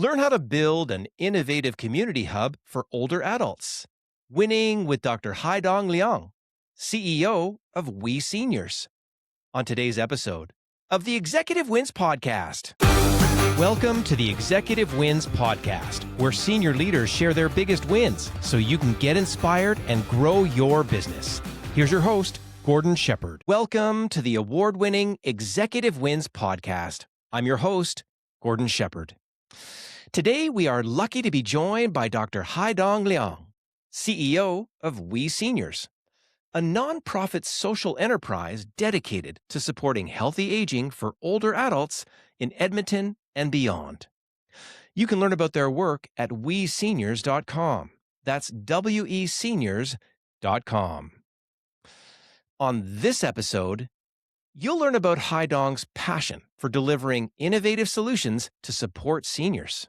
Learn how to build an innovative community hub for older adults. Winning with Dr. Haidong Liang, CEO of WESeniors. On today's episode of the Executive Wins Podcast. Welcome to the Executive Wins Podcast, where senior leaders share their biggest wins so you can get inspired and grow your business. Here's your host, Gordon Shepherd. Welcome to the award-winning Executive Wins Podcast. I'm your host, Gordon Shepherd. Today, we are lucky to be joined by Dr. Haidong Liang, CEO of WESeniors, a nonprofit social enterprise dedicated to supporting healthy aging for older adults in Edmonton and beyond. You can learn about their work at WESeniors.com. That's WESeniors.com. On this episode, you'll learn about Haidong's passion for delivering innovative solutions to support seniors.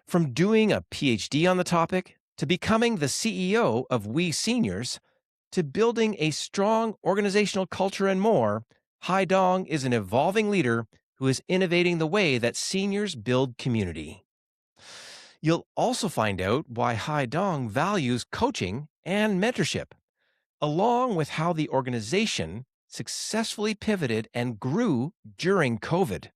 From doing a PhD on the topic, to becoming the CEO of WESeniors, to building a strong organizational culture and more, Haidong is an evolving leader who is innovating the way that seniors build community. You'll also find out why Haidong values coaching and mentorship, along with how the organization successfully pivoted and grew during COVID.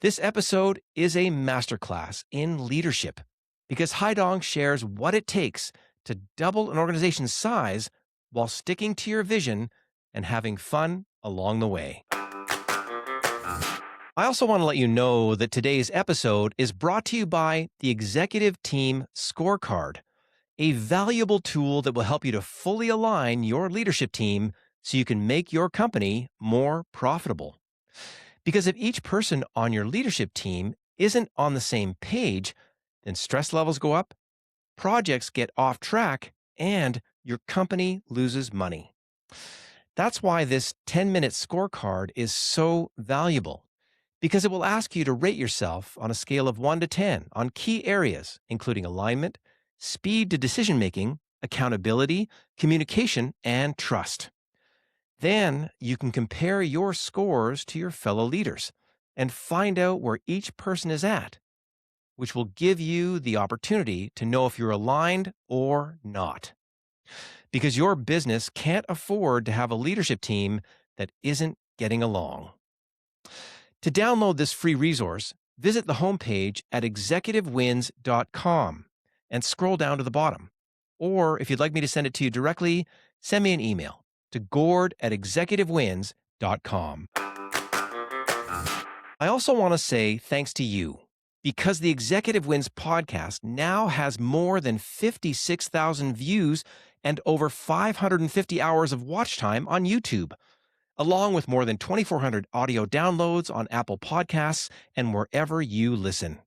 This episode is a masterclass in leadership because Haidong shares what it takes to double an organization's size while sticking to your vision and having fun along the way. I also want to let you know that today's episode is brought to you by the Executive Team Scorecard, a valuable tool that will help you to fully align your leadership team so you can make your company more profitable. Because if each person on your leadership team isn't on the same page, then stress levels go up, projects get off track, and your company loses money. That's why this 10-minute scorecard is so valuable, because it will ask you to rate yourself on a scale of 1 to 10 on key areas, including alignment, speed to decision-making, accountability, communication, and trust. Then you can compare your scores to your fellow leaders and find out where each person is at, which will give you the opportunity to know if you're aligned or not. Because your business can't afford to have a leadership team that isn't getting along. To download this free resource, visit the homepage at executivewins.com and scroll down to the bottom. Or if you'd like me to send it to you directly, send me an email to gord@executivewins.com. I also want to say thanks to you, because the Executive Wins podcast now has more than 56,000 views and over 550 hours of watch time on YouTube, along with more than 2,400 audio downloads on Apple Podcasts and wherever you listen.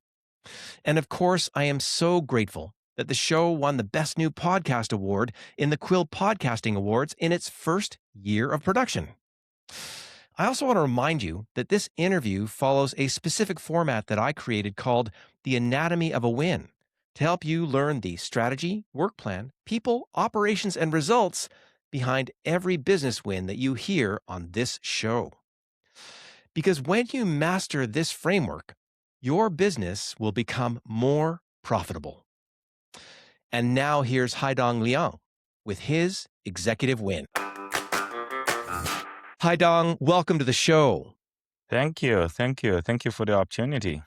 And of course, I am so grateful that the show won the Best New Podcast Award in the Quill Podcasting Awards in its first year of production. I also want to remind you that this interview follows a specific format that I created called The Anatomy of a Win to help you learn the strategy, work plan, people, operations, and results behind every business win that you hear on this show. Because when you master this framework, your business will become more profitable. And now here's Haidong Liang with his executive win. Haidong, welcome to the show. Thank you. Thank you. Thank you for the opportunity.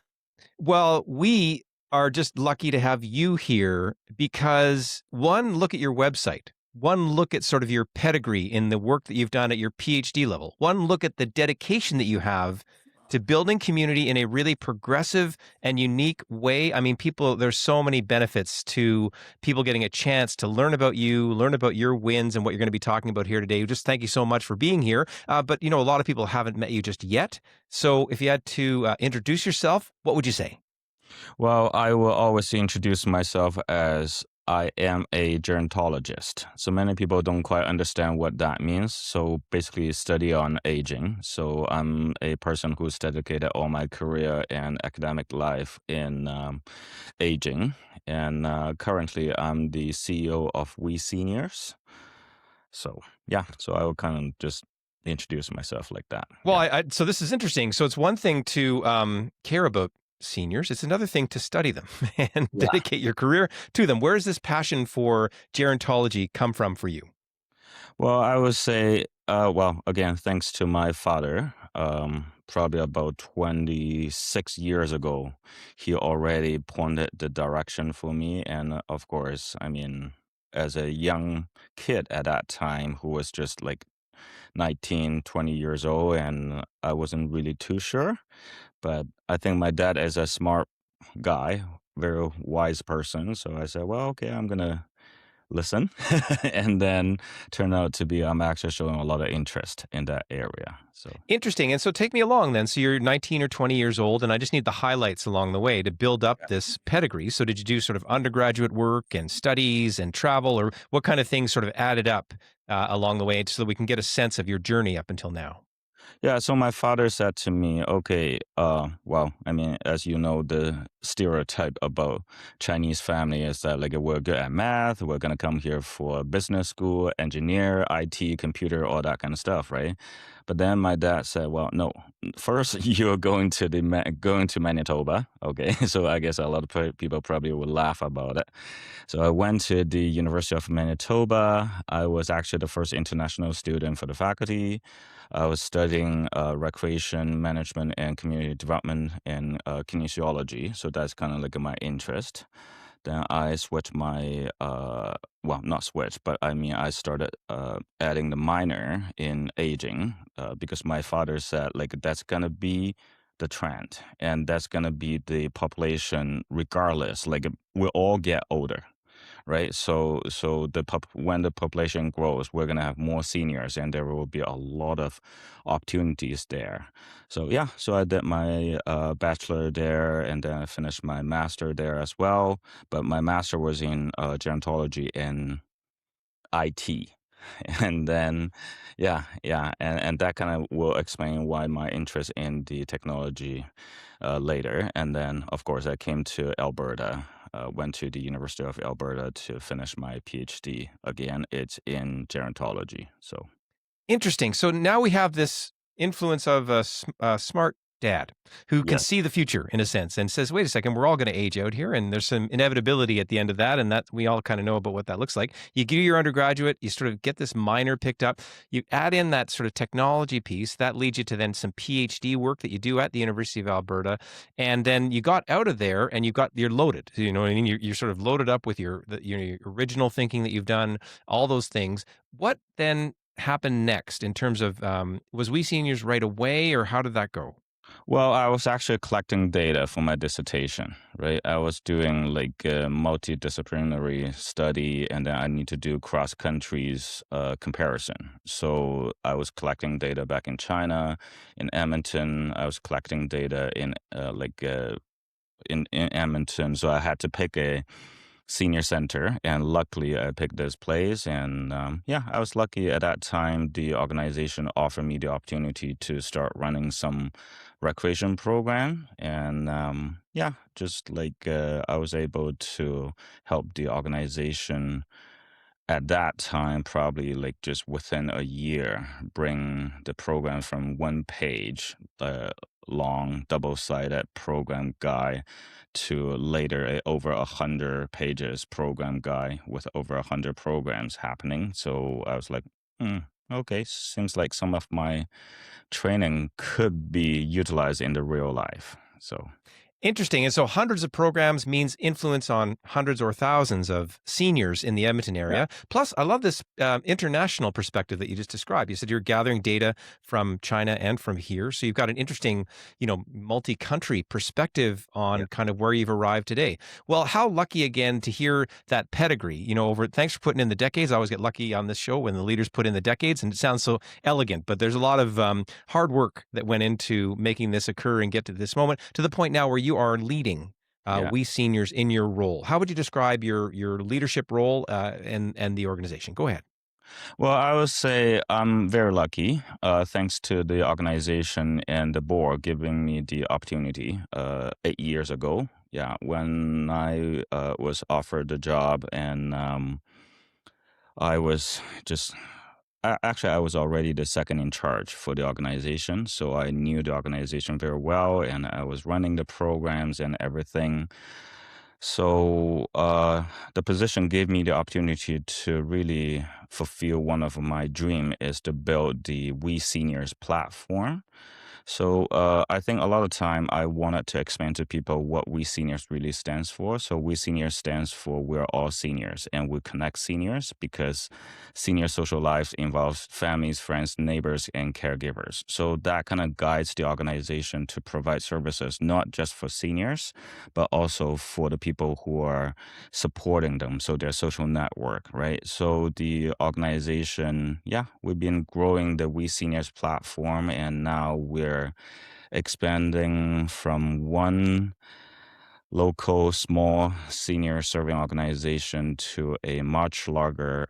Well, we are just lucky to have you here because, one, look at your website. One, look at sort of your pedigree in the work that you've done at your PhD level. One, look at the dedication that you have to building community in a really progressive and unique way. I mean, there's so many benefits to people getting a chance to learn about you, learn about your wins and what you're going to be talking about here today. Just thank you so much for being here. But, a lot of people haven't met you just yet. So if you had to introduce yourself, what would you say? Well, I will always introduce myself as I am a gerontologist. So many people don't quite understand what that means. So basically study on aging. So I'm a person who's dedicated all my career and academic life in aging. And currently I'm the CEO of WESeniors. So I will kind of just introduce myself like that. Well, so this is interesting. So it's one thing to care about seniors. It's another thing to study them and Yeah. dedicate your career to them. Where does this passion for gerontology come from for you? Well, I would say, well, again, thanks to my father, probably about 26 years ago, he already pointed the direction for me. And of course, I mean, as a young kid at that time who was just like 19, 20 years old, and I wasn't really too sure. But I think my dad is a smart guy, very wise person. So I said, well, okay, I'm going to listen. And then turned out to be I'm actually showing a lot of interest in that area. So Interesting. And so take me along then. So you're 19 or 20 years old, and I just need the highlights along the way to build up this pedigree. So did you do sort of undergraduate work and studies and travel, or what kind of things sort of added up along the way so that we can get a sense of your journey up until now? yeah, so my father said to me, okay, well, I mean, as you know, the stereotype about Chinese family is that like we're good at math, we're gonna come here for business school, engineer, IT, computer, all that kind of stuff, right? But then my dad said, well, no, first you're going to going to Manitoba, okay? So I guess a lot of people probably would laugh about it. So I went to the University of Manitoba. I was actually the first international student for the faculty. I was studying recreation management and community development and kinesiology. So that's kind of like my interest. Then I switched my, well, not switched, but I mean, I started adding the minor in aging because my father said, like, that's going to be the trend and that's going to be the population regardless. Like, we'll all get older, right? So when the population grows, we're gonna have more seniors, and there will be a lot of opportunities there. So yeah, so I did my bachelor there, and then I finished my master there as well. But my master was in gerontology and IT. And then, yeah, and that kind of will explain why my interest in the technology later. And then, of course, I came to Alberta, went to the University of Alberta to finish my PhD. Again, it's in gerontology. So, Interesting. So now we have this influence of a smart dad who can yes, see the future in a sense and says, wait a second, we're all going to age out here. And there's some inevitability at the end of that. And that we all kind of know about what that looks like. You do your undergraduate, you sort of get this minor picked up. You add in that sort of technology piece that leads you to then some PhD work that you do at the University of Alberta. And then you got out of there and you're loaded. You know what I mean? You're sort of loaded up with your original thinking that you've done, all those things. What then happened next in terms of was WESeniors right away, or how did that go? well, I was actually collecting data for my dissertation, right? I was doing like a multidisciplinary study, and then I need to do cross countries comparison. So I was collecting data back in China, in Edmonton. I was collecting data in Edmonton. So I had to pick a senior center, and luckily I picked this place. And yeah, I was lucky at that time. The organization offered me the opportunity to start running some recreation program, and yeah, just like I was able to help the organization at that time, probably like just within a year, bring the program from one page, long double-sided program guide, to later over 100 pages program guide with over 100 programs happening. So I was like, hmm, okay, seems like some of my training could be utilized in the real life. So Interesting. And so hundreds of programs means influence on hundreds or thousands of seniors in the Edmonton yeah, area. Plus, I love this international perspective that you just described. You said you're gathering data from China and from here. So you've got an interesting, multi-country perspective yeah, on kind of where you've arrived today. Well, how lucky again to hear that pedigree, thanks for putting in the decades. I always get lucky on this show when the leaders put in the decades, and it sounds so elegant, but there's a lot of hard work that went into making this occur and get to this moment, to the point now where you are leading yeah. WESeniors in your role. How would you describe your leadership role and the organization? Go ahead. Well, I would say I'm very lucky, thanks to the organization and the board giving me the opportunity 8 years ago. Yeah, when I was offered the job, and I was just actually, I was already the second in charge for the organization, so I knew the organization very well, and I was running the programs and everything. So the position gave me the opportunity to really fulfill one of my dream is to build the WESeniors platform. So I think a lot of time I wanted to explain to people what WESeniors really stands for. So WESeniors stands for we're all seniors, and we connect seniors because senior social lives involves families, friends, neighbors, and caregivers. So that kind of guides the organization to provide services not just for seniors, but also for the people who are supporting them. So their social network, right? So the organization, yeah, we've been growing the WESeniors platform, and now we're expanding from one local small senior serving organization to a much larger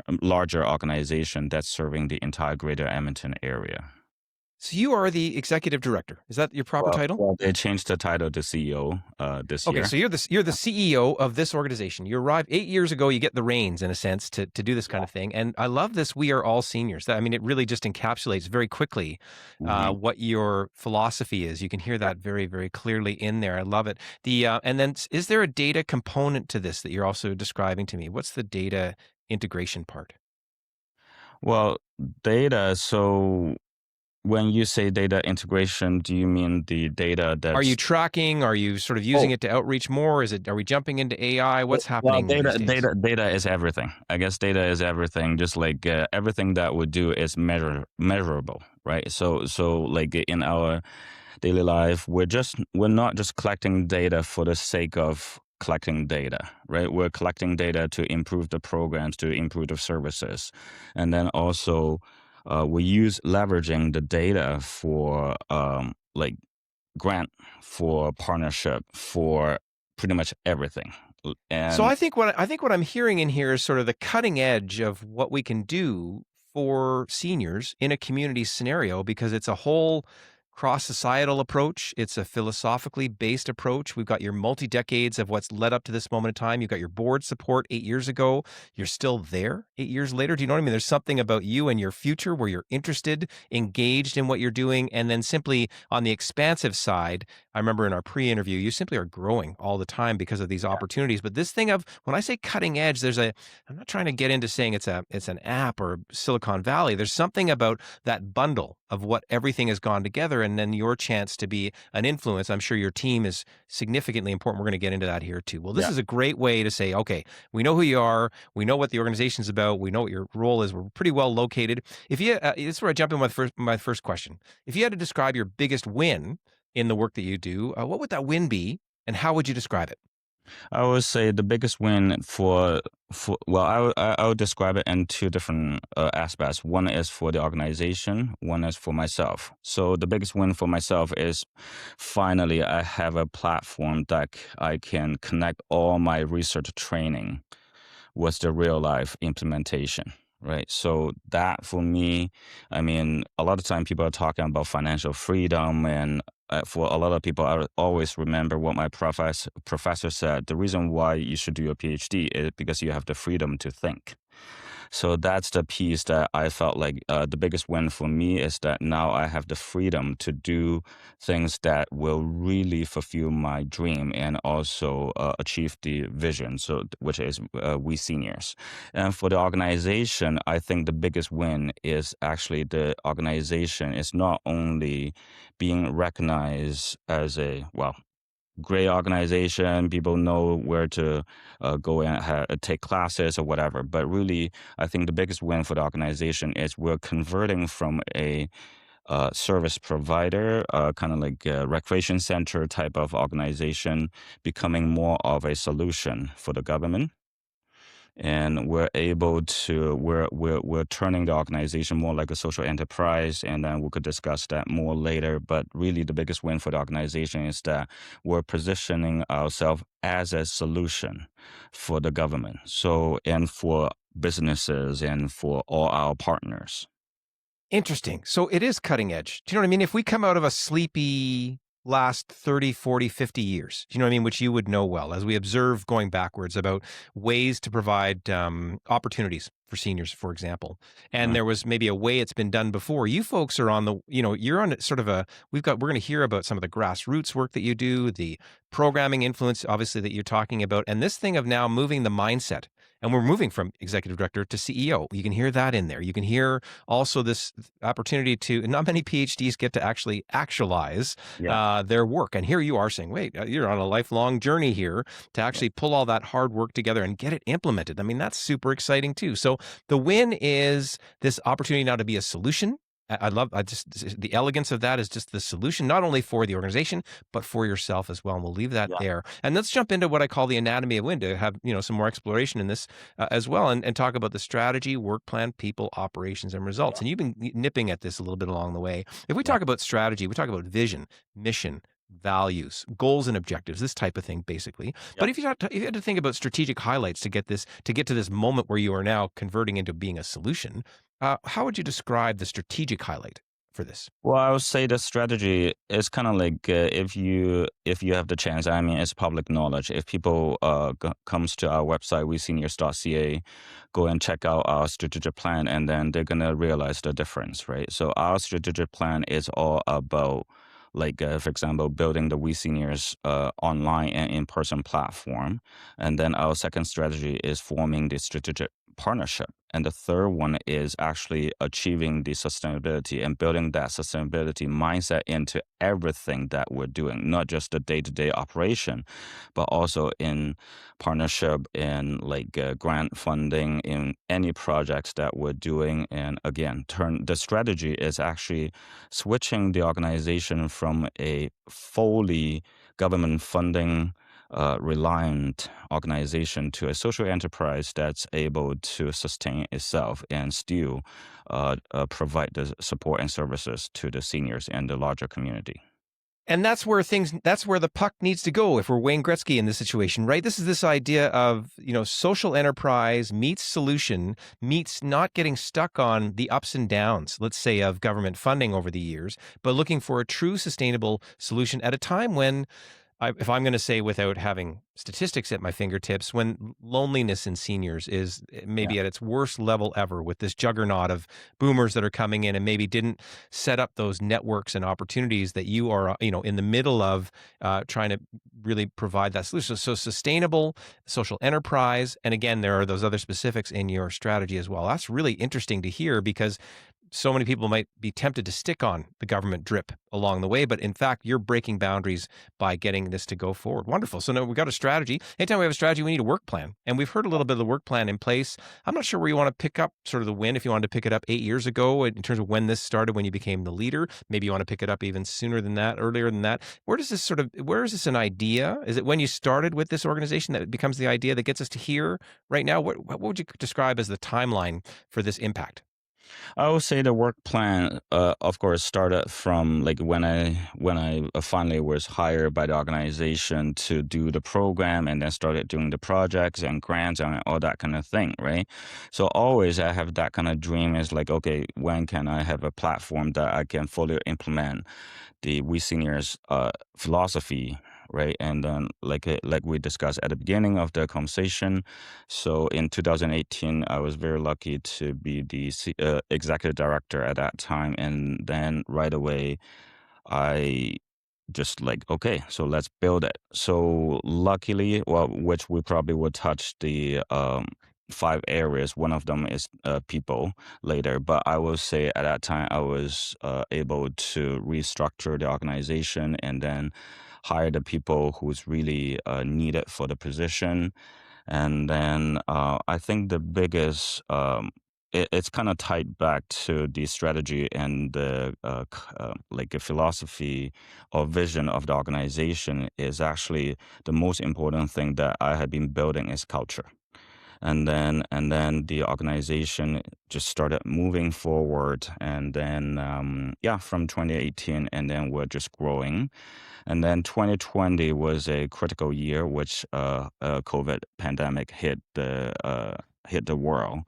organization that's serving the entire Greater Edmonton area. So you are the executive director. Is that your proper title? Well, they changed the title to CEO this Okay, year. so you're the CEO of this organization. You arrived 8 years ago. You get the reins, in a sense, to do this kind of thing. And I love this. We are all seniors. I mean, it really just encapsulates very quickly Mhm. what your philosophy is. You can hear that very, very clearly in there. I love it. And then is there a data component to this that you're also describing to me? What's the data integration part? Well, data. So when you say data integration, do you mean the data Are you that's tracking? Are you sort of using oh, it to outreach more? Are we jumping into AI? What's well, happening these days? data is everything. I guess data is everything. Just like everything that we do is measurable, right? So like in our daily life, we're not just collecting data for the sake of collecting data, right? We're collecting data to improve the programs, to improve the services, and then also we use leveraging the data for like grant, for partnership, for pretty much everything. So And I think what I'm hearing in here is sort of the cutting edge of what we can do for seniors in a community scenario, because it's a whole cross-societal approach. It's a philosophically based approach. We've got your multi-decades of what's led up to this moment in time. You've got your board support 8 years ago. You're still there 8 years later. Do you know what I mean? There's something about you and your future where you're interested, engaged in what you're doing. And then simply on the expansive side, I remember in our pre-interview, you simply are growing all the time because of these opportunities. But this thing of, when I say cutting edge, I'm not trying to get into saying it's an app or Silicon Valley. There's something about that bundle of what everything has gone together, and then your chance to be an influence. I'm sure your team is significantly important. We're going to get into that here too. Well, this yeah, is a great way to say, okay, we know who you are. We know what the organization is about. We know what your role is. We're pretty well located. If you, this is where I jump in with my first question. If you had to describe your biggest win in the work that you do, what would that win be, and how would you describe it? I would say the biggest win for well, I would describe it in two different aspects. One is for the organization, one is for myself. So the biggest win for myself is finally I have a platform that I can connect all my research training was the real life implementation, right? So that for me, I mean, a lot of time people are talking about financial freedom, and for a lot of people, I always remember what my professor said. The reason why you should do a PhD is because you have the freedom to think. So that's the piece that I felt like the biggest win for me is that now I have the freedom to do things that will really fulfill my dream and also achieve the vision. So which is we seniors. And for the organization, I think the biggest win is actually the organization is not only being recognized as a great organization. People know where to go and take classes or whatever. But really, I think the biggest win for the organization is we're converting from a service provider, kind of like a recreation center type of organization, becoming more of a solution for the government. And we're able to we're turning the organization more like a social enterprise, and then we could discuss that more later. But really the biggest win for the organization is that we're positioning ourselves as a solution for the government, so and for businesses and for all our partners. Interesting. So it is cutting edge. Do you know what I mean? If we come out of a sleepy last 30, 40, 50 years, do you know what I mean? Which you would know well, as we observe going backwards about ways to provide opportunities for seniors, for example, and Right. there was maybe a way it's been done before. You folks are on the, you're on sort of a, we're going to hear about some of the grassroots work that you do, the programming influence, obviously, that you're talking about, and this thing of now moving the mindset. And we're moving from executive director to CEO. You can hear that in there. You can hear also this opportunity to, not many PhDs get to actually actualize Yeah. their work. And here you are saying, wait, you're on a lifelong journey here to Yeah. actually pull all that hard work together and get it implemented. I mean, that's super exciting too. So the win is this opportunity now to be a solution. I just, the elegance of that is just the solution, not only for the organization, but for yourself as well. And we'll leave that Yeah. there. And let's jump into what I call the anatomy of win to have, some more exploration in this as well, and talk about the strategy, work plan, people, operations, and results. Yeah. And you've been nipping at this a little bit along the way. If we Yeah. talk about strategy, we talk about vision, mission, values, goals and objectives, this type of thing, basically. Yeah. But if you had to think about strategic highlights to get to this moment where you are now converting into being a solution, how would you describe the strategic highlight for this? Well, I would say the strategy is kind of like if you have the chance. I mean, it's public knowledge. If people comes to our website, WESeniors.ca, go and check out our strategic plan, and then they're gonna realize the difference, right? So our strategic plan is all about, like, for example, building the WeSeniors online and in-person platform, and then our second strategy is forming the strategic partnership. And the third one is actually achieving the sustainability and building that sustainability mindset into everything that we're doing, not just the day-to-day operation, but also in partnership, in like grant funding, in any projects that we're doing. And again, the strategy is actually switching the organization from a fully government funding reliant organization to a social enterprise that's able to sustain itself and still provide the support and services to the seniors and the larger community. And that's where the puck needs to go if we're Wayne Gretzky in this situation, right? This is this idea of, social enterprise meets solution, meets not getting stuck on the ups and downs, let's say, of government funding over the years, but looking for a true sustainable solution at a time when, if I'm going to say without having statistics at my fingertips, when loneliness in seniors is Yeah. maybe at its worst level ever, with this juggernaut of boomers that are coming in and maybe didn't set up those networks and opportunities that you are, in the middle of trying to really provide that solution. So sustainable social enterprise. And again, there are those other specifics in your strategy as well. That's really interesting to hear because so many people might be tempted to stick on the government drip along the way, but in fact, you're breaking boundaries by getting this to go forward. Wonderful. So now we've got a strategy. Anytime we have a strategy, we need a work plan. And we've heard a little bit of the work plan in place. I'm not sure where you want to pick up sort of the win, if you wanted to pick it up 8 years ago in terms of when this started, when you became the leader. Maybe you want to pick it up even sooner than that, earlier than that. Where is this an idea? Is it when you started with this organization that it becomes the idea that gets us to here right now? What would you describe as the timeline for this impact? I would say the work plan, of course, started from like when I finally was hired by the organization to do the program, and then started doing the projects and grants and all that kind of thing, right? So always I have that kind of dream is like, okay, when can I have a platform that I can fully implement the We Seniors philosophy, right? And then like we discussed at the beginning of the conversation, so in 2018, I was very lucky to be the executive director at that time, and then right away, I just like, okay, so let's build it. So luckily, well, which we probably will touch the 5 areas. One of them is people later, but I will say at that time I was able to restructure the organization and then hire the people who's really needed for the position. And then I think the biggest it's kind of tied back to the strategy and the like a philosophy or vision of the organization is actually the most important thing that I have been building is culture. And then the organization just started moving forward, and then yeah, from 2018, and then we're just growing. And then 2020 was a critical year, which COVID pandemic hit the world.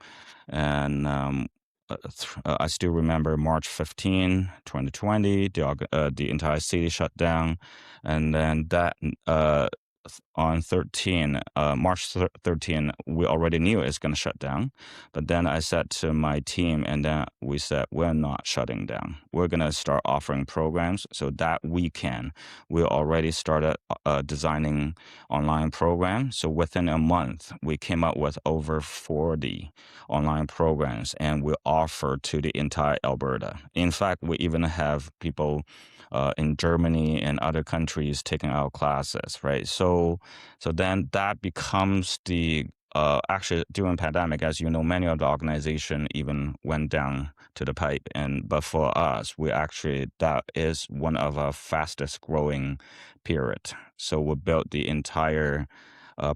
And I still remember March 15, 2020, the entire city shut down. And then that on March 13, we already knew it's going to shut down. But then I said to my team, and then we said, we're not shutting down. We're going to start offering programs. So that weekend, we already started designing online programs. So within a month, we came up with over 40 online programs, and we offer to the entire Alberta. In fact, we even have people in Germany and other countries taking our classes, right? So then that becomes the actually during pandemic, as you know, many of the organization even went down to the pipe, but for us, we actually that is one of our fastest growing period. So we built the entire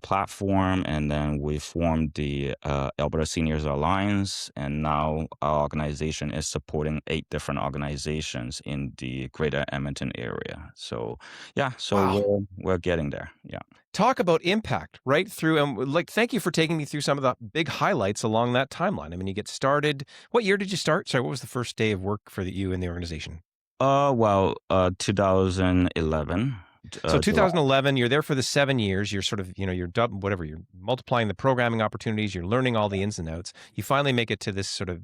platform, and then we formed the Alberta Seniors Alliance, and now our organization is supporting 8 different organizations in the Greater Edmonton area. So yeah, so Wow. we're getting there. Yeah. Talk about impact right through. And thank you for taking me through some of the big highlights along that timeline. I mean, you get started. What year did you start? Sorry, what was the first day of work for you in the organization? 2011. So July. 2011, you're there for the 7 years. You're sort of, you're whatever. You're multiplying the programming opportunities. You're learning all the ins and outs. You finally make it to this sort of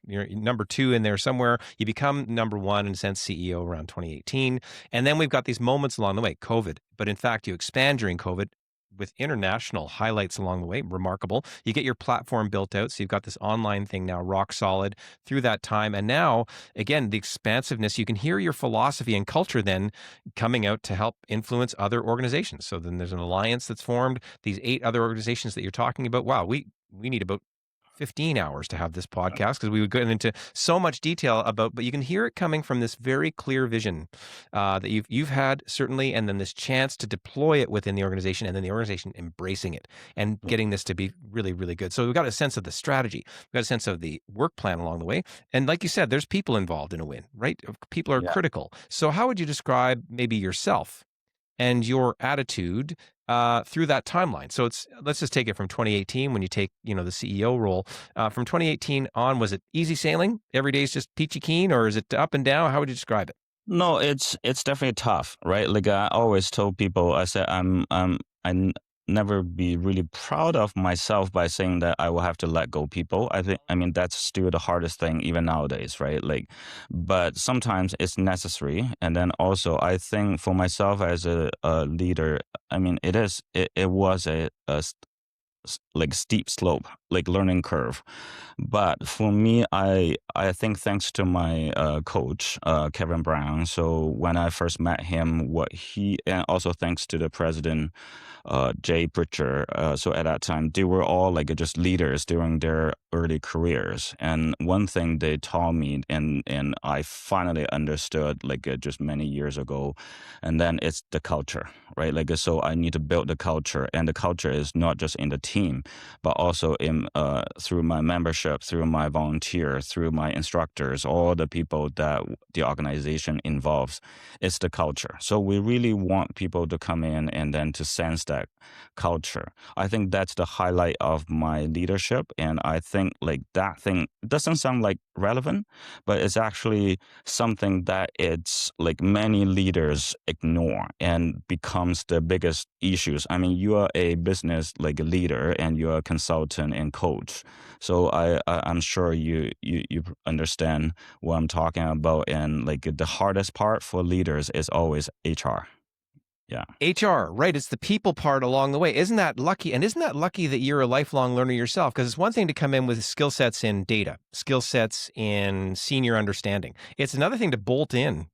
you're number 2 in there somewhere. You become number 1 in a sense CEO around 2018, and then we've got these moments along the way, COVID. But in fact, you expand during COVID with international highlights along the way. Remarkable. You get your platform built out, so you've got this online thing now rock solid through that time, and now again the expansiveness. You can hear your philosophy and culture then coming out to help influence other organizations. So then there's an alliance that's formed. These 8 other organizations that you're talking about. Wow, we need about 15 hours to have this podcast because we would go into so much detail about, but you can hear it coming from this very clear vision that you've had certainly, and then this chance to deploy it within the organization, and then the organization embracing it and getting this to be really, really good. So we've got a sense of the strategy, we've got a sense of the work plan along the way, and like you said, there's people involved in a win, right? People are Yeah. critical. So how would you describe maybe yourself and your attitude through that timeline? So let's just take it from 2018 when you take the CEO role. From 2018 on, was it easy sailing? Every day is just peachy keen, or is it up and down? How would you describe it? No, it's definitely tough, right? Like I always told people, I said never be really proud of myself by saying that I will have to let go people. I mean that's still the hardest thing even nowadays, right? Like, but sometimes it's necessary. And then also I think for myself as a leader, I mean it was like steep slope, like learning curve. But for me, I think thanks to my coach Kevin Brown. So when I first met him, and also thanks to the president Jay Pritchard. So at that time, they were all like just leaders during their early careers. And one thing they taught me, and I finally understood like just many years ago, and then it's the culture, right? Like so, I need to build the culture, and the culture is not just in the team, but also in through my membership, through my volunteer, through my instructors, all the people that the organization involves. It's the culture. So we really want people to come in and then to sense that culture. I think that's the highlight of my leadership, and I think like that thing doesn't sound like relevant, but it's actually something that it's like many leaders ignore and becomes the biggest issues. I mean, you are a business like a leader, and you're a consultant and coach. So I'm sure you understand what I'm talking about. And like the hardest part for leaders is always HR. Yeah. HR, right? It's the people part along the way. Isn't that lucky? And isn't that lucky that you're a lifelong learner yourself? Because it's one thing to come in with skill sets in data, skill sets in senior understanding. It's another thing to bolt in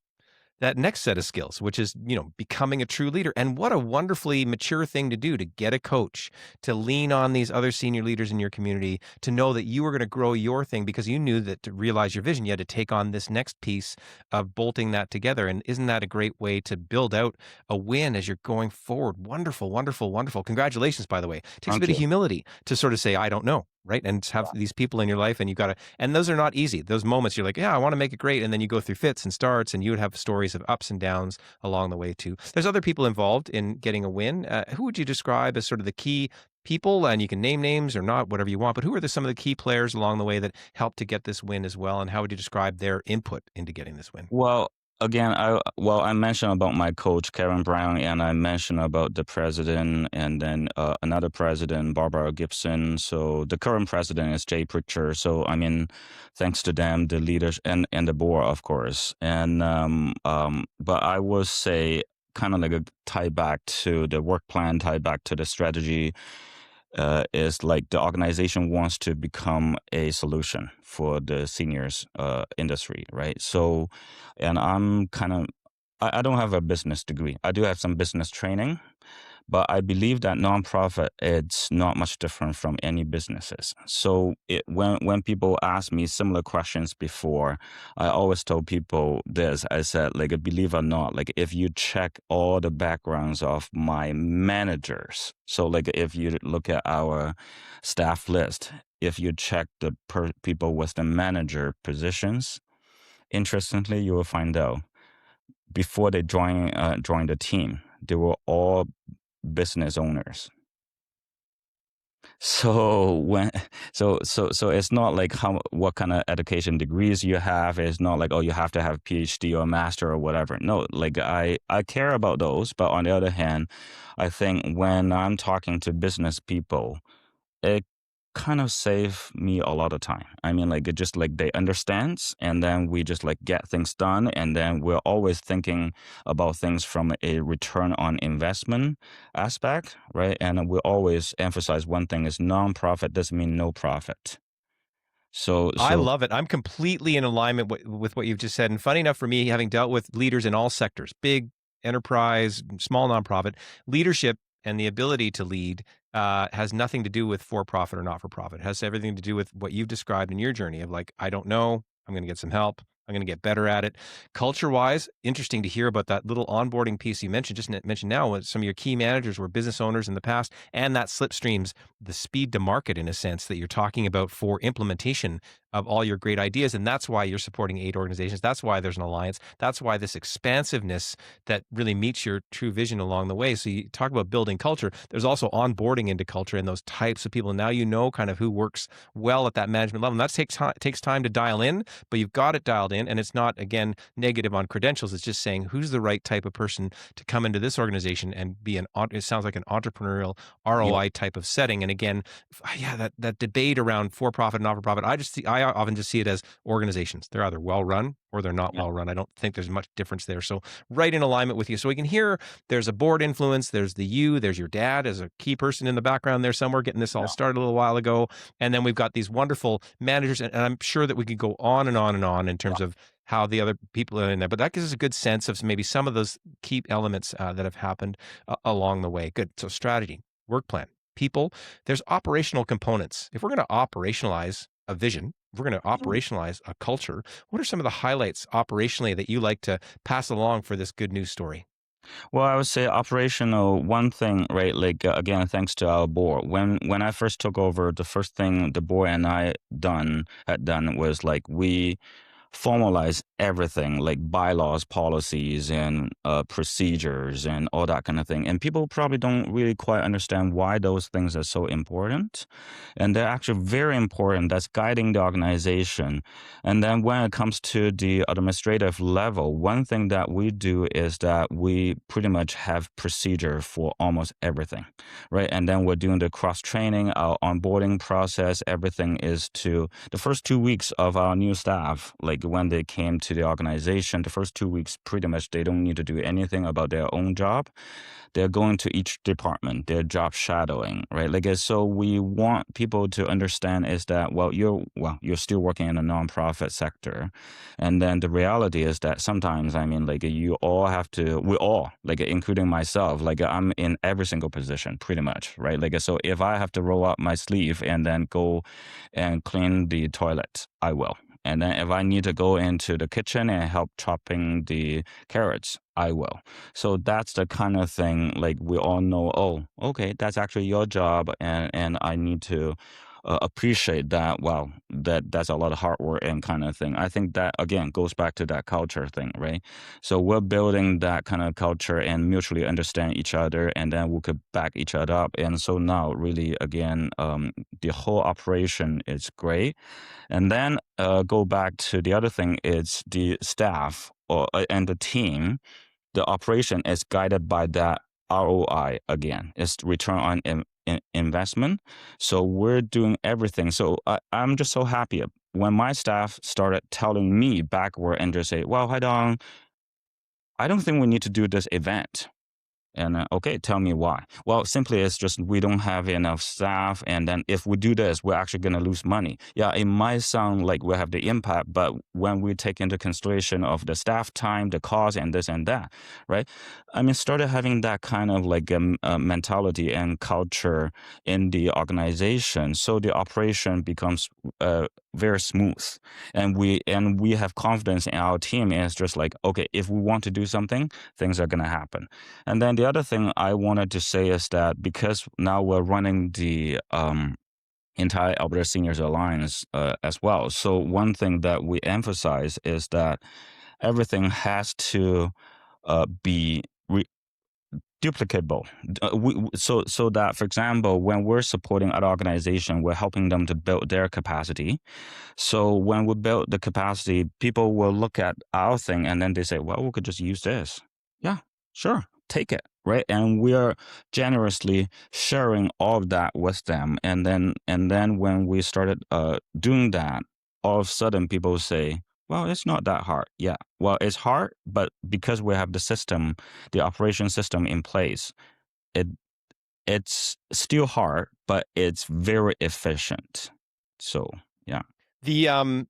that next set of skills, which is, becoming a true leader. And what a wonderfully mature thing to do, to get a coach, to lean on these other senior leaders in your community, to know that you were going to grow your thing because you knew that to realize your vision, you had to take on this next piece of bolting that together. And isn't that a great way to build out a win as you're going forward? Wonderful, wonderful, wonderful. Congratulations, by the way. It takes a Thank bit of you. humility to sort of say, I don't know. Right. And to have these people in your life, and and those are not easy. Those moments you're like, yeah, I want to make it great. And then you go through fits and starts, and you would have stories of ups and downs along the way too. There's other people involved in getting a win. Who would you describe as sort of the key people? And you can name names or not, whatever you want, but who are some of the key players along the way that helped to get this win as well? And how would you describe their input into getting this win? Well, again, I mentioned about my coach Karen Brown, and I mentioned about the president, and then another president, Barbara Gibson. So the current president is Jay Pritchard. So I mean, thanks to them, the leaders and the board, of course. And but I would say kind of like a tie back to the work plan, tie back to the strategy. Is like the organization wants to become a solution for the seniors industry, right? So, and I'm kind of, I don't have a business degree. I do have some business training, but I believe that nonprofit it's not much different from any businesses. So when people ask me similar questions before, I always told people this. I said, like, believe it or not, like if you check all the backgrounds of my managers, so like if you look at our staff list, if you check the people with the manager positions, interestingly, you will find out before they join the team, they were all business owners. So when so it's not like what kind of education degrees you have. It's not like, oh, you have to have PhD or master or whatever. No, like I care about those, but on the other hand, I think when I'm talking to business people, it kind of save me a lot of time. I mean, like it just like they understand, and then we just like get things done, and then we're always thinking about things from a return on investment aspect, right? And we always emphasize one thing: is nonprofit doesn't mean no profit. So I love it. I'm completely in alignment with what you've just said. And funny enough for me, having dealt with leaders in all sectors, big enterprise, small nonprofit, leadership and the ability to lead has nothing to do with for-profit or not-for-profit. It has everything to do with what you've described in your journey of like, I don't know, I'm going to get some help. I'm going to get better at it. Culture-wise, interesting to hear about that little onboarding piece you mentioned, just mentioned now, with some of your key managers were business owners in the past, and that slipstreams the speed to market in a sense that you're talking about for implementation of all your great ideas. And that's why you're supporting 8 organizations. That's why there's an alliance. That's why this expansiveness that really meets your true vision along the way. So you talk about building culture. There's also onboarding into culture and those types of people. And now you know kind of who works well at that management level. And that takes time to dial in, but you've got it dialed in. And it's not, again, negative on credentials. It's just saying who's the right type of person to come into this organization and be it sounds like an entrepreneurial ROI type of setting. And again, yeah, that debate around for-profit and not-for-profit, I often just see it as organizations. They're either well-run or they're not well-run. I don't think there's much difference there. So right in alignment with you. So we can hear there's a board influence, there's there's your dad as a key person in the background there somewhere getting this all started a little while ago. And then we've got these wonderful managers, and I'm sure that we could go on and on and on in terms of how the other people are in there. But that gives us a good sense of maybe some of those key elements that have happened along the way. Good. So strategy, work plan, people, there's operational components. If we're going to operationalize a vision, if we're going to operationalize a culture, what are some of the highlights operationally that you like to pass along for this good news story? Well, I would say operational. One thing, right? Like again, thanks to our board. When I first took over, the first thing the board and I had done was like we formalize everything like bylaws, policies, and procedures and all that kind of thing. And people probably don't really quite understand why those things are so important. And they're actually very important. That's guiding the organization. And then when it comes to the administrative level, one thing that we do is that we pretty much have procedure for almost everything, right? And then we're doing the cross training, our onboarding process. Everything is to the first 2 weeks of our new staff, like when they came to the organization, the first 2 weeks, pretty much they don't need to do anything about their own job. They're going to each department, they're job shadowing, right? Like, so we want people to understand is that, you're still working in a nonprofit sector. And then the reality is that sometimes, I mean, like we all, like including myself, like I'm in every single position pretty much, right? Like, so if I have to roll up my sleeve and then go and clean the toilet, I will. And then if I need to go into the kitchen and help chopping the carrots, I will. So that's the kind of thing, like we all know, oh, okay, that's actually your job. And I need to appreciate that. Wow, that's a lot of hard work and kind of thing. I think that, again, goes back to that culture thing, right? So we're building that kind of culture and mutually understand each other, and then we could back each other up. And so now really, again, the whole operation is great. And then go back to the other thing, it's the staff. and the team, the operation is guided by that ROI again. It's return on investment. So we're doing everything. So I'm just so happy when my staff started telling me backward and just say, "Well, Haidong, I don't think we need to do this event." And okay, tell me why. Well, simply it's just we don't have enough staff, and then if we do this, we're actually going to lose money. Yeah, it might sound like we have the impact, but when we take into consideration of the staff time, the cost, and this and that, right? I mean, started having that kind of like mentality and culture in the organization, so the operation becomes very smooth, and we have confidence in our team. And it's just like, okay, if we want to do something, things are going to happen. And then the other thing I wanted to say is that because now we're running the entire Alberta Seniors Alliance as well. So one thing that we emphasize is that everything has to be duplicable. So that, for example, when we're supporting an organization, we're helping them to build their capacity. So when we build the capacity, people will look at our thing and then they say, well, we could just use this. Yeah, sure. Take it, right? And we are generously sharing all of that with them. And then when we started doing that, all of a sudden people say, well, it's not that hard. Yeah, well, it's hard, but because we have the system, the operation system in place, it it's still hard, but it's very efficient. So yeah. The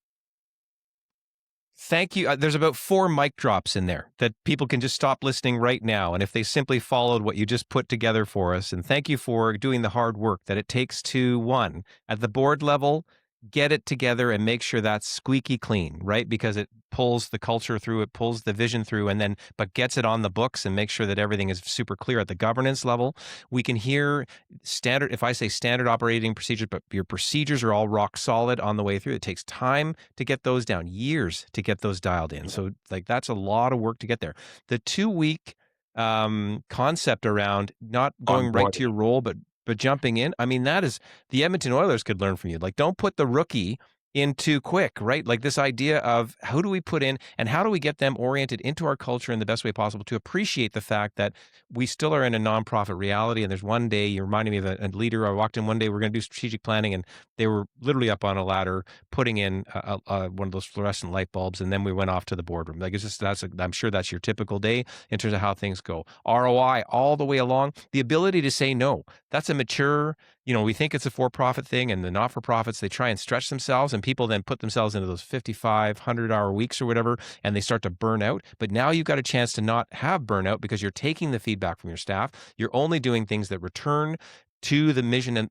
thank you. There's about 4 mic drops in there that people can just stop listening right now. And if they simply followed what you just put together for us, and thank you for doing the hard work that it takes to, one, at the board level, get it together and make sure that's squeaky clean, right? Because it pulls the culture through, it pulls the vision through, and then, but gets it on the books and make sure that everything is super clear at the governance level. We can hear standard, if I say standard operating procedures, but your procedures are all rock solid on the way through. It takes time to get those down, years to get those dialed in. So like that's a lot of work to get there. The 2-week concept around not going right to your role, but jumping in, I mean, that is, the Edmonton Oilers could learn from you. Like, don't put the rookie in too quick, right? Like this idea of who do we put in and how do we get them oriented into our culture in the best way possible to appreciate the fact that we still are in a nonprofit reality. And there's one day, you're reminding me of a leader. I walked in one day, we're going to do strategic planning, and they were literally up on a ladder putting in one of those fluorescent light bulbs. And then we went off to the boardroom. Like, it's just, I'm sure that's your typical day in terms of how things go. ROI all the way along, the ability to say no. That's a mature, we think it's a for-profit thing, and the not-for-profits, they try and stretch themselves, and people then put themselves into those 55, 100-hour weeks or whatever, and they start to burn out. But now you've got a chance to not have burnout because you're taking the feedback from your staff. You're only doing things that return to the vision and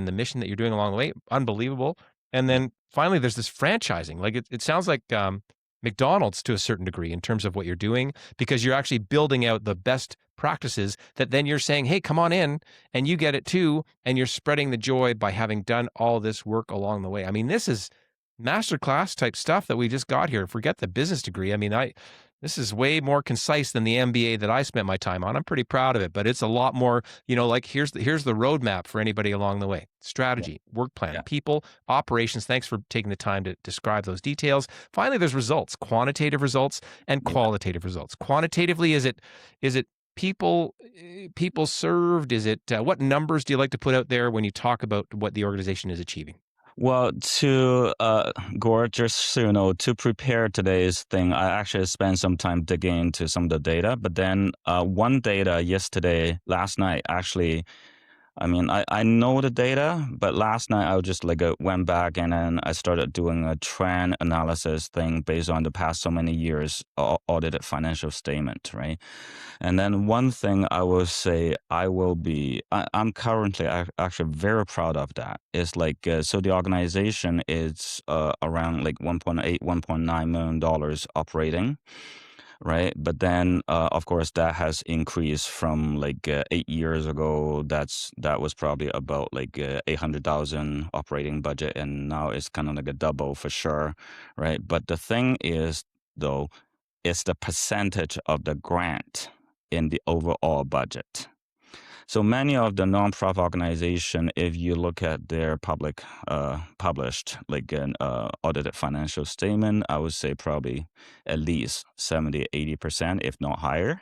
the mission that you're doing along the way. Unbelievable. And then finally, there's this franchising. Like it sounds like McDonald's to a certain degree in terms of what you're doing, because you're actually building out the best practices that then you're saying, hey, come on in and you get it too. And you're spreading the joy by having done all this work along the way. I mean, this is masterclass type stuff that we just got here. Forget the business degree. I mean, this is way more concise than the MBA that I spent my time on. I'm pretty proud of it, but it's a lot more, like here's the roadmap for anybody along the way. Strategy, work plan, people, operations. Thanks for taking the time to describe those details. Finally, there's results, quantitative results and qualitative results. Quantitatively, is it people served? Is it, what numbers do you like to put out there when you talk about what the organization is achieving? Well, to Gore, just so to prepare today's thing, I actually spent some time digging into some of the data. But then one data last night, actually, I mean, I know the data, but last night I just went back and then I started doing a trend analysis thing based on the past so many years audited financial statement, right? And then one thing I will say I'm currently actually very proud of that. It's so the organization is around $1.8, $1.9 million operating. Right. But then, of course, that has increased from 8 years ago. That was probably about 800,000 operating budget. And now it's kind of like a double for sure. Right. But the thing is, though, it's the percentage of the grant in the overall budget. So many of the nonprofit organization, if you look at their published like an audited financial statement, I would say probably at least 70-80%, if not higher.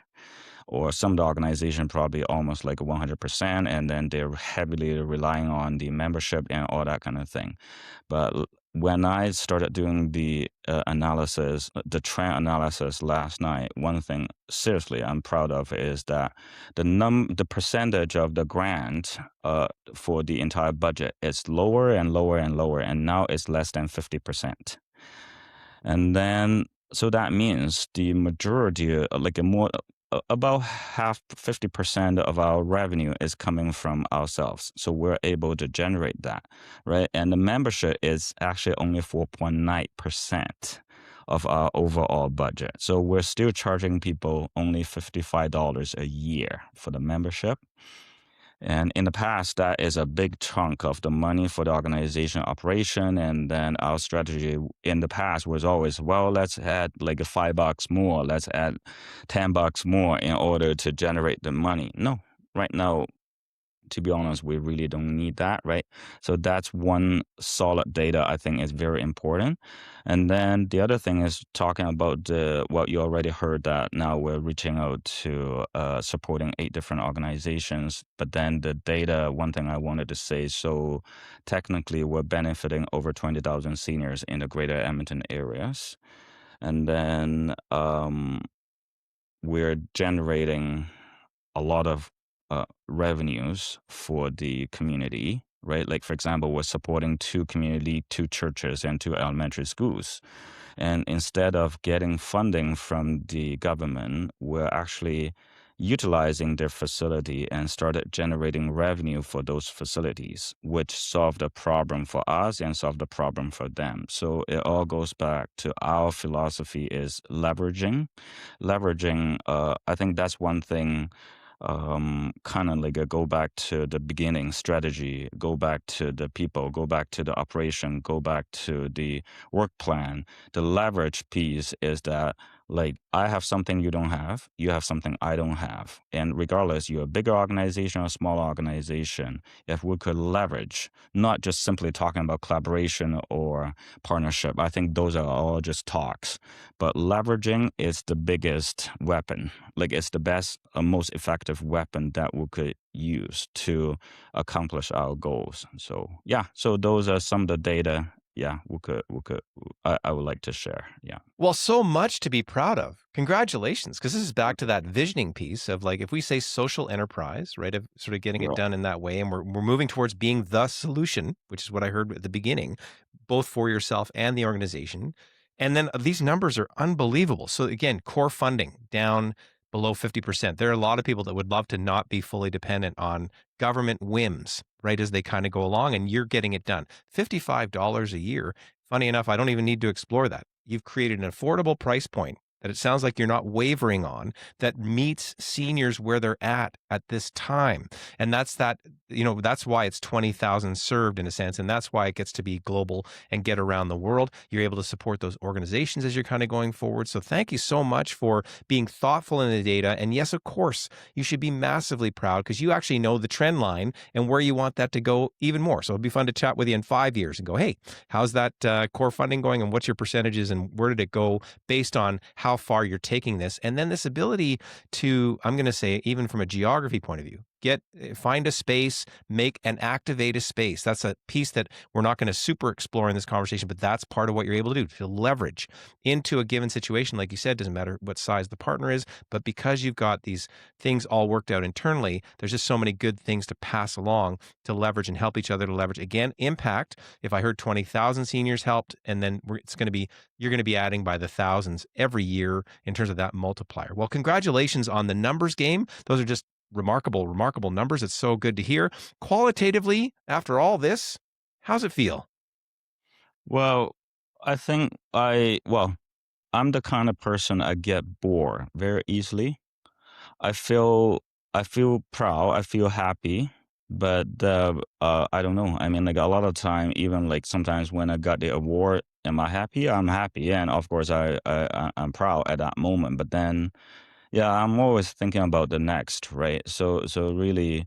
Or some of the organization probably almost like 100%, and then they're heavily relying on the membership and all that kind of thing. But when I started doing the analysis, the trend analysis last night, one thing seriously I'm proud of is that the percentage of the grant for the entire budget is lower and lower and lower, and now it's less than 50%. And then, so that means the majority, like a more, about half, 50% of our revenue is coming from ourselves. So we're able to generate that, right? And the membership is actually only 4.9% of our overall budget. So we're still charging people only $55 a year for the membership. And in the past, that is a big chunk of the money for the organization operation. And then our strategy in the past was always, well, let's add like $5 more, let's add $10 more in order to generate the money. No, right now, to be honest, we really don't need that, right? So that's one solid data I think is very important. And then the other thing is talking about what you already heard, that now we're reaching out to supporting 8 different organizations. But then the data, one thing I wanted to say, so technically we're benefiting over 20,000 seniors in the Greater Edmonton areas. And then we're generating a lot of revenues for the community, right? Like, for example, we're supporting 2 community, 2 churches, and 2 elementary schools. And instead of getting funding from the government, we're actually utilizing their facility and started generating revenue for those facilities, which solved the problem for us and solved the problem for them. So it all goes back to our philosophy is leveraging. I think that's one thing, kind of like a go back to the beginning strategy, go back to the people, go back to the operation, go back to the work plan. The leverage piece is that, like, I have something you don't have, you have something I don't have. And regardless, you're a bigger organization or a small organization, if we could leverage, not just simply talking about collaboration or partnership, I think those are all just talks. But leveraging is the biggest weapon. Like, it's the best, most effective weapon that we could use to accomplish our goals. So yeah, so those are some of the data. Yeah, I would like to share. Yeah. Well, so much to be proud of. Congratulations, because this is back to that visioning piece of, like, if we say social enterprise, right, of sort of getting it done in that way, and we're moving towards being the solution, which is what I heard at the beginning, both for yourself and the organization. And then these numbers are unbelievable. So again, core funding down below 50%. There are a lot of people that would love to not be fully dependent on government whims, right, as they kind of go along, and you're getting it done. $55 a year. Funny enough, I don't even need to explore that. You've created an affordable price point that it sounds like you're not wavering on, that meets seniors where they're at this time. And that's that, that's why it's 20,000 served in a sense. And that's why it gets to be global and get around the world. You're able to support those organizations as you're kind of going forward. So thank you so much for being thoughtful in the data. And yes, of course, you should be massively proud because you actually know the trend line and where you want that to go even more. So it'll be fun to chat with you in 5 years and go, hey, how's that core funding going and what's your percentages and where did it go based on how far you're taking this? And then this ability to, I'm going to say, even from a geography point of view, find a space, make and activate a space. That's a piece that we're not going to super explore in this conversation, but that's part of what you're able to do, to leverage into a given situation. Like you said, doesn't matter what size the partner is, but because you've got these things all worked out internally, there's just so many good things to pass along to leverage and help each other to leverage. Again, impact. If I heard 20,000 seniors helped, and then you're going to be adding by the thousands every year in terms of that multiplier. Well, congratulations on the numbers game. Those are just remarkable numbers. It's so good to hear. Qualitatively, after all this, how's it feel? Well, I think I'm the kind of person I get bored very easily. I feel proud, I feel happy, but I don't know. I mean, like a lot of time, even like sometimes when I got the award, am I happy? I'm happy, and of course I'm proud at that moment. But then Yeah, I'm always thinking about the next, right? So really,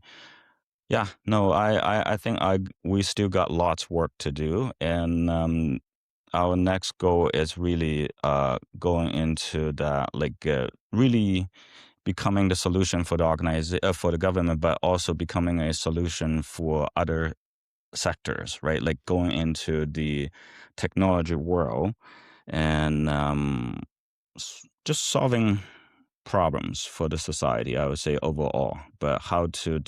yeah, no, I think we still got lots work to do, and our next goal is really going into that, like really becoming the solution for the for the government, but also becoming a solution for other sectors, right? Like going into the technology world and just solving problems for the society, I would say overall, but how to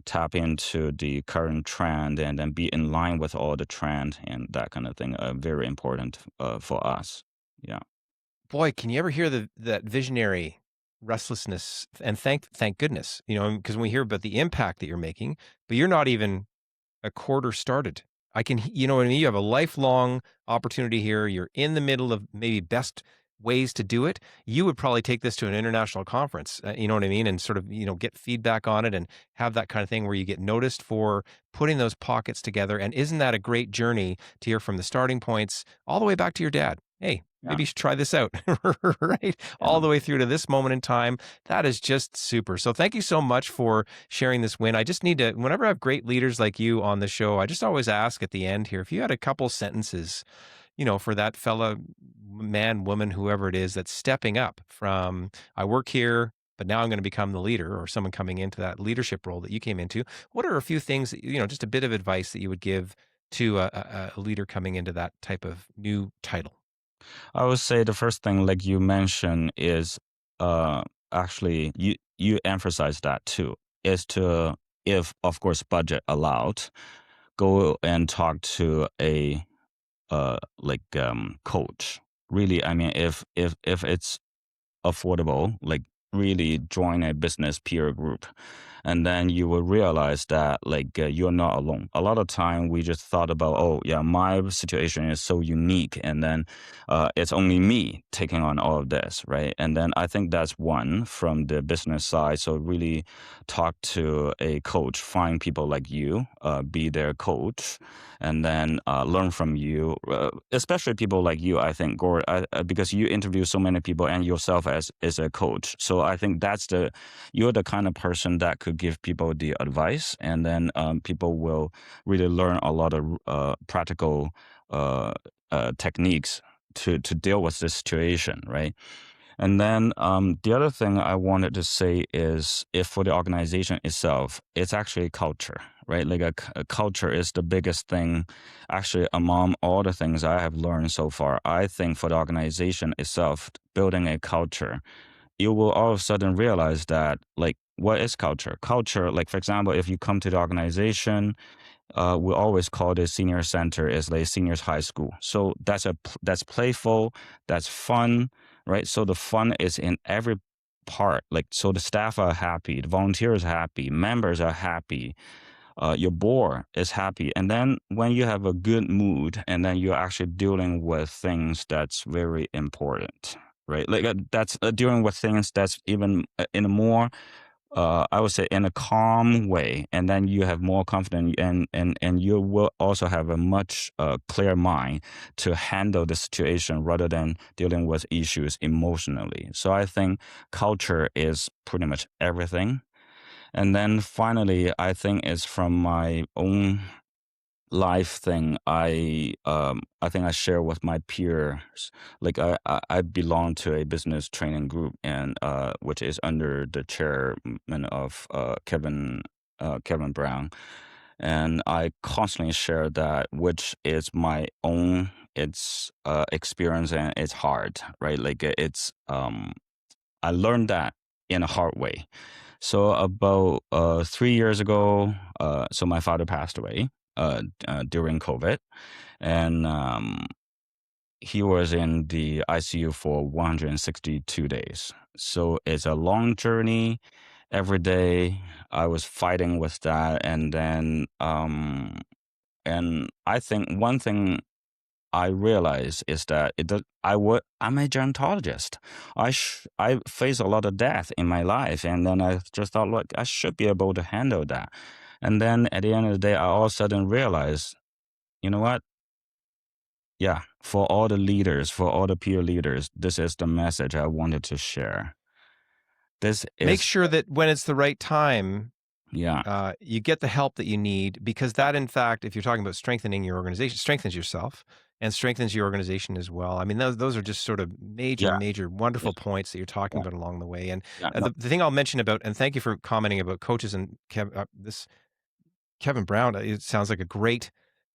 tap into the current trend and then be in line with all the trend and that kind of thing are very important for us. Yeah. Boy, can you ever hear that visionary restlessness? And thank goodness, because when we hear about the impact that you're making, but you're not even a quarter started. You know what I mean? You have a lifelong opportunity here. You're in the middle of maybe best ways to do it. You would probably take this to an international conference, you know what I mean? And sort of, get feedback on it and have that kind of thing where you get noticed for putting those pockets together. And isn't that a great journey to hear from the starting points all the way back to your dad? Hey, Yeah. maybe you should try this out, right? Yeah. All the way through to this moment in time. That is just super. So thank you so much for sharing this win. I just need to, whenever I have great leaders like you on the show, I just always ask at the end here, if you had a couple sentences, for that fella, man, woman, whoever it is that's stepping up from, I work here, but now I'm going to become the leader, or someone coming into that leadership role that you came into. What are a few things that, just a bit of advice that you would give to a leader coming into that type of new title? I would say the first thing, like you mentioned, is uh, actually you emphasize that too, is to, if of course budget allowed, go and talk to a coach. Really, I mean, if it's affordable, like really join a business peer group. And then you will realize that you're not alone. A lot of time we just thought about, oh yeah, my situation is so unique, and then it's only me taking on all of this, right? And then I think that's one from the business side. So really talk to a coach, find people like you, be their coach, and then learn from you, especially people like you. I think, Gord, because you interview so many people and yourself as a coach. So I think you're the kind of person that could give people the advice, and then people will really learn a lot of practical techniques to deal with this situation, right? And then the other thing I wanted to say is, if for the organization itself, it's actually culture, right? Like a culture is the biggest thing, actually, among all the things I have learned so far. I think for the organization itself, building a culture, you will all of a sudden realize that, like, what is culture? Culture, like, for example, if you come to the organization, we always call the senior center is like seniors high school. So that's playful, that's fun, right? So the fun is in every part. Like, so the staff are happy, the volunteers are happy, members are happy, your board is happy. And then when you have a good mood, and then you're actually dealing with things that's very important, right? Like that's dealing with things that's even in a more I would say in a calm way, and then you have more confidence, and you will also have a much clear mind to handle the situation rather than dealing with issues emotionally. So I think culture is pretty much everything. And then finally, I think it's from my own life thing. I think I share with my peers. Like I belong to a business training group, and which is under the chairman of Kevin Brown, and I constantly share that, which is my own experience, and it's hard, right? Like it's I learned that in a hard way. So about 3 years ago, so my father passed away during COVID, and he was in the ICU for 162 days. So it's a long journey. Every day I was fighting with that, and then and I think one thing I realize is that I'm a gerontologist. I face a lot of death in my life, and then I just thought, look, I should be able to handle that. And then at the end of the day, I all of a sudden realized, you know what? Yeah, for all the leaders, for all the peer leaders, this is the message I wanted to share. Make sure that when it's the right time, yeah, you get the help that you need, because that, in fact, if you're talking about strengthening your organization, strengthens yourself and strengthens your organization as well. I mean, those are just sort of yeah, major, wonderful yeah, points that you're talking yeah, about along the way. And yeah. No, the thing I'll mention about, and thank you for commenting about coaches and this Kevin Brown, it sounds like a great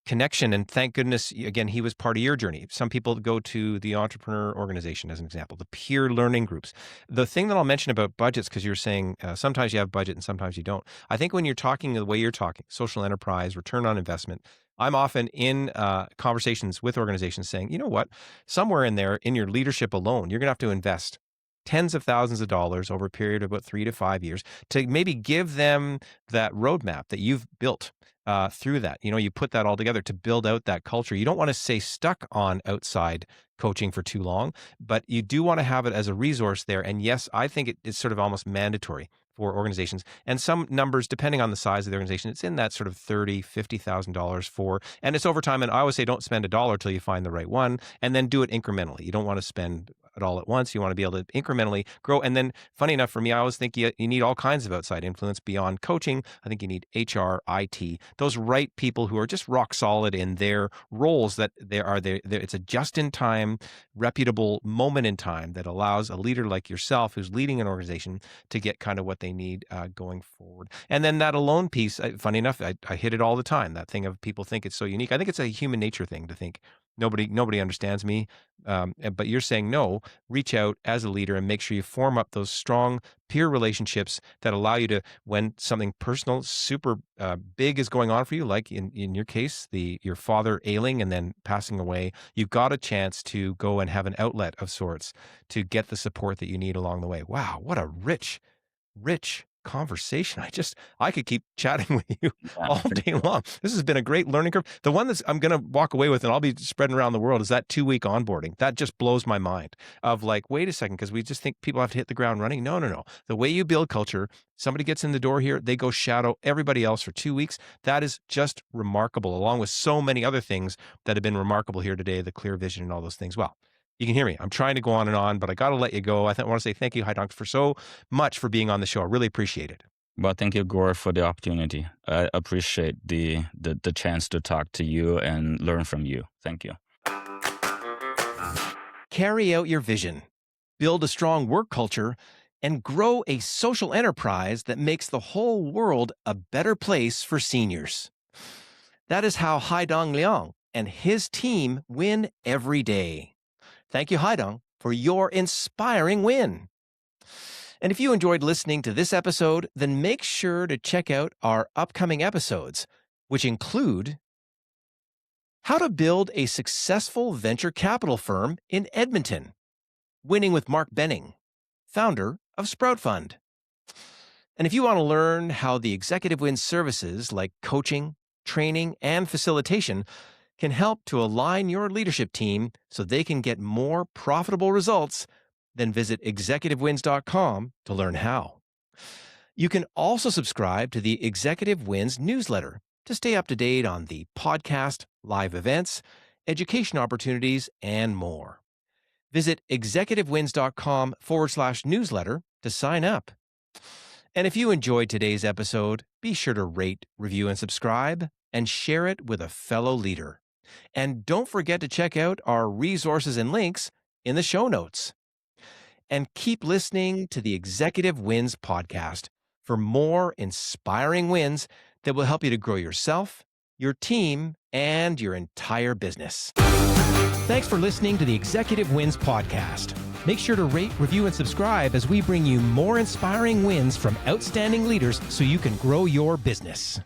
connection. And thank goodness, again, he was part of your journey. Some people go to the entrepreneur organization, as an example, the peer learning groups. The thing that I'll mention about budgets, because you're saying sometimes you have budget and sometimes you don't. I think when you're talking the way you're talking, social enterprise, return on investment, I'm often in conversations with organizations saying, you know what, somewhere in there, in your leadership alone, you're going to have to invest tens of thousands of dollars over a period of about 3 to 5 years to maybe give them that roadmap that you've built through that. You put that all together to build out that culture. You don't want to stay stuck on outside coaching for too long, but you do want to have it as a resource there. And yes, I think it's sort of almost mandatory for organizations. And some numbers, depending on the size of the organization, it's in that sort of $30,000, $50,000 for, and it's over time. And I always say, don't spend $1 till you find the right one, and then do it incrementally. You don't want to spend it all at once. You want to be able to incrementally grow. And then, funny enough, for me, I always think you need all kinds of outside influence beyond coaching. I think you need HR, IT, those right people who are just rock solid in their roles, that it's a just-in-time, reputable moment in time that allows a leader like yourself who's leading an organization to get kind of what they need going forward. And then that alone piece, funny enough, I hit it all the time, that thing of people think it's so unique. I think it's a human nature thing to think nobody understands me. But you're saying, no, reach out as a leader and make sure you form up those strong peer relationships that allow you to, when something personal, super big is going on for you, like in your case, your father ailing and then passing away, you've got a chance to go and have an outlet of sorts to get the support that you need along the way. Wow, what a rich conversation. I could keep chatting with you all day long. This has been a great learning curve. The one I'm going to walk away with and I'll be spreading around the world is that 2-week onboarding. That just blows my mind of like, wait a second, because we just think people have to hit the ground running. No. The way you build culture, somebody gets in the door here, they go shadow everybody else for 2 weeks. That is just remarkable, along with so many other things that have been remarkable here today, the clear vision and all those things. Well, you can hear me. I'm trying to go on and on, but I got to let you go. I want to say thank you, Haidong, for so much for being on the show. I really appreciate it. Well, thank you, Gore, for the opportunity. I appreciate the chance to talk to you and learn from you. Thank you. Carry out your vision, build a strong work culture, and grow a social enterprise that makes the whole world a better place for seniors. That is how Haidong Liang and his team win every day. Thank you, Haidong, for your inspiring win. And if you enjoyed listening to this episode, then make sure to check out our upcoming episodes, which include how to build a successful venture capital firm in Edmonton, winning with Mark Benning, founder of Sprout Fund. And if you want to learn how the Executive Wins services like coaching, training, and facilitation can help to align your leadership team so they can get more profitable results, then visit executivewins.com to learn how. You can also subscribe to the Executive Wins newsletter to stay up to date on the podcast, live events, education opportunities, and more. Visit executivewins.com/newsletter to sign up. And if you enjoyed today's episode, be sure to rate, review, and subscribe, and share it with a fellow leader. And don't forget to check out our resources and links in the show notes. And keep listening to the Executive Wins podcast for more inspiring wins that will help you to grow yourself, your team, and your entire business. Thanks for listening to the Executive Wins podcast. Make sure to rate, review, and subscribe as we bring you more inspiring wins from outstanding leaders so you can grow your business.